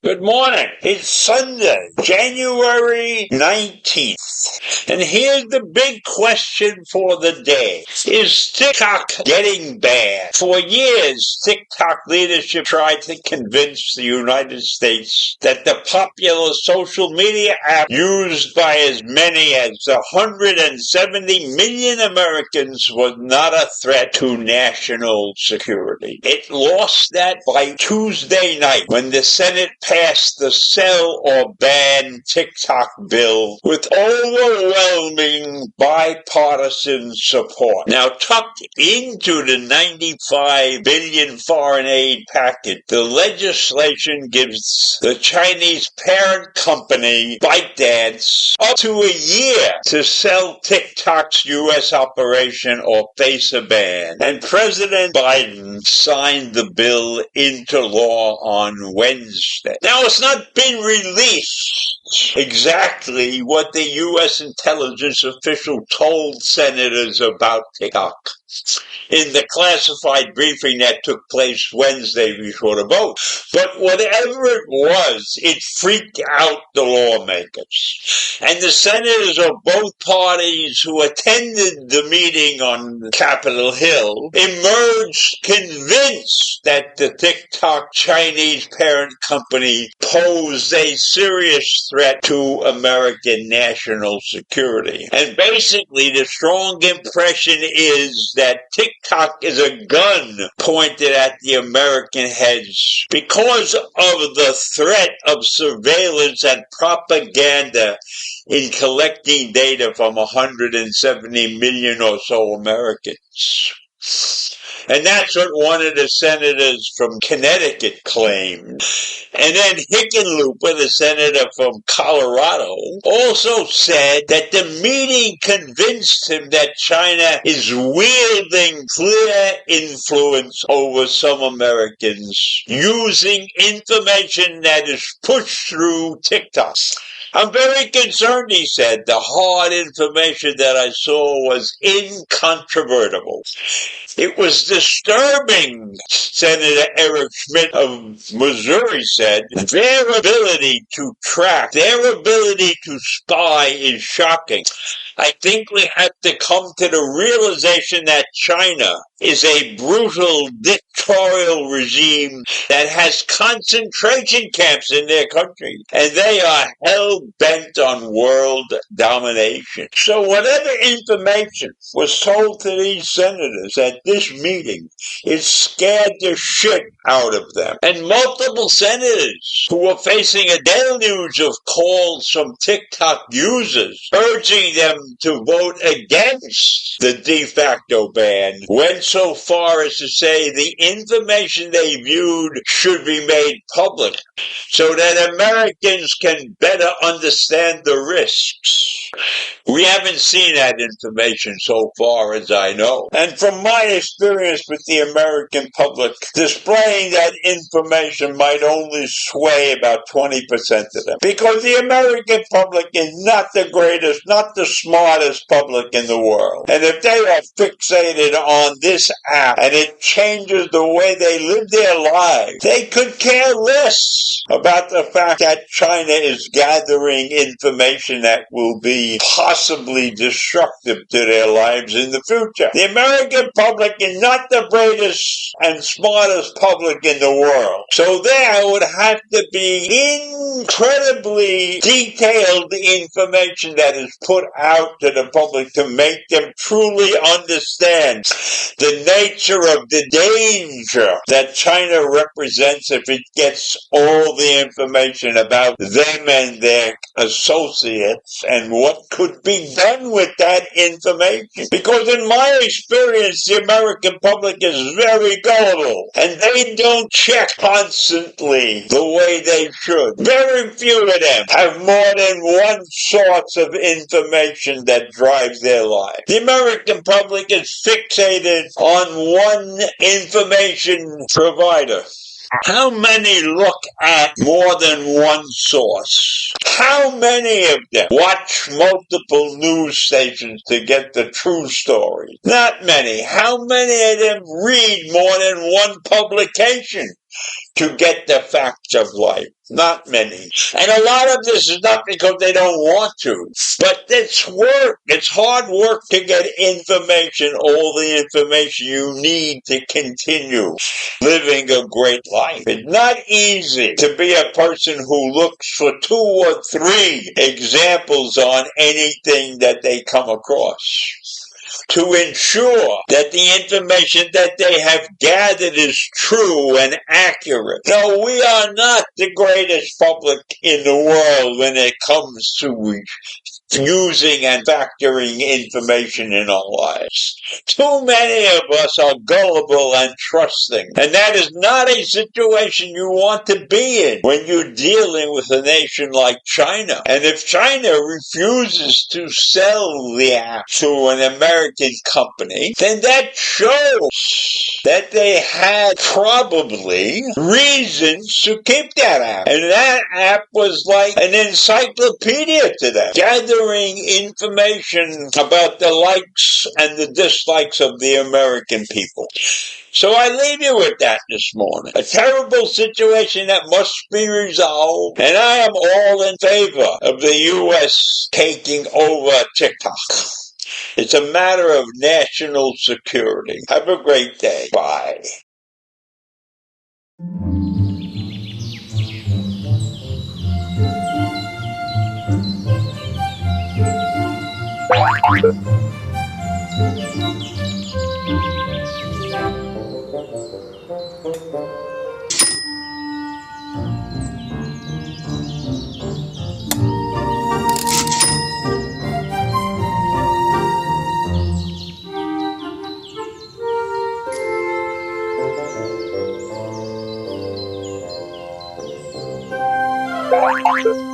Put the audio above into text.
Good morning. It's Sunday, January 19th. And here's the big question for the day. Is TikTok getting banned? For years, TikTok leadership tried to convince the United States that the popular social media app used by as many as 170 million Americans was not a threat to national security. It lost that by Tuesday night when the Senate passed the sell or ban TikTok bill with overwhelming bipartisan support. Now, tucked into the $95 billion foreign aid package, the legislation gives the Chinese parent company Bytedance up to a year to sell TikTok's U.S. operation or face a ban. And President Biden signed the bill into law on Wednesday. Now, it's not been released exactly what the U.S. intelligence official told senators about TikTok in the classified briefing that took place Wednesday before the vote. But whatever it was, it freaked out the lawmakers. And the senators of both parties who attended the meeting on Capitol Hill emerged convinced that the TikTok Chinese parent company posed a serious threat to American national security. And basically, the strong impression is that TikTok is a gun pointed at the American heads because of the threat of surveillance and propaganda in collecting data from 170 million or so Americans. And that's what one of the senators from Connecticut claimed. And then Hickenlooper, the senator from Colorado, also said that the meeting convinced him that China is wielding clear influence over some Americans using information that is pushed through TikTok. I'm very concerned, he said. The hard information that I saw was incontrovertible. It was disturbing, Senator Eric Schmidt of Missouri said. Their ability to track, their ability to spy is shocking. I think we have to come to the realization that China is a brutal dictatorial regime that has concentration camps in their country, and they are hell-bent on world domination. So whatever information was told to these senators at this meeting, it scared the shit out of them. And multiple senators who were facing a deluge of calls from TikTok users urging them to vote against the de facto ban went so far as to say the information they viewed should be made public so that Americans can better understand the risks. We haven't seen that information so far as I know. And from my experience with the American public, displaying that information might only sway about 20% of them. Because the American public is not the greatest, not the smartest, smartest public in the world. And if they are fixated on this app and it changes the way they live their lives, they could care less about the fact that China is gathering information that will be possibly destructive to their lives in the future. The American public is not the greatest and smartest public in the world. So there would have to be incredibly detailed information that is put out to the public to make them truly understand the nature of the danger that China represents if it gets all the information about them and their associates and what could be done with that information. Because in my experience, the American public is very gullible and they don't check constantly the way they should. Very few of them have more than one source of information that drives their life. The American public is fixated on one information provider. How many look at more than one source? How many of them watch multiple news stations to get the true story? Not many. How many of them read more than one publication to get the facts of life? Not many. And a lot of this is not because they don't want to, but it's work. It's hard work to get information, all the information you need to continue living a great life. It's not easy to be a person who looks for 2 or 3 examples on anything that they come across, to ensure that the information that they have gathered is true and accurate. No, we are not the greatest public in the world when it comes to using and factoring information in our lives. Too many of us are gullible and trusting, and that is not a situation you want to be in when you're dealing with a nation like China. And if China refuses to sell the app to an American company, then that shows that they had probably reasons to keep that app. And that app was like an encyclopedia to them, gathering information about the likes and the dislikes of the American people. So I leave you with that this morning. A terrible situation that must be resolved, and I am all in favor of the U.S. taking over TikTok. It's a matter of national security. Have a great day. Bye. Bye.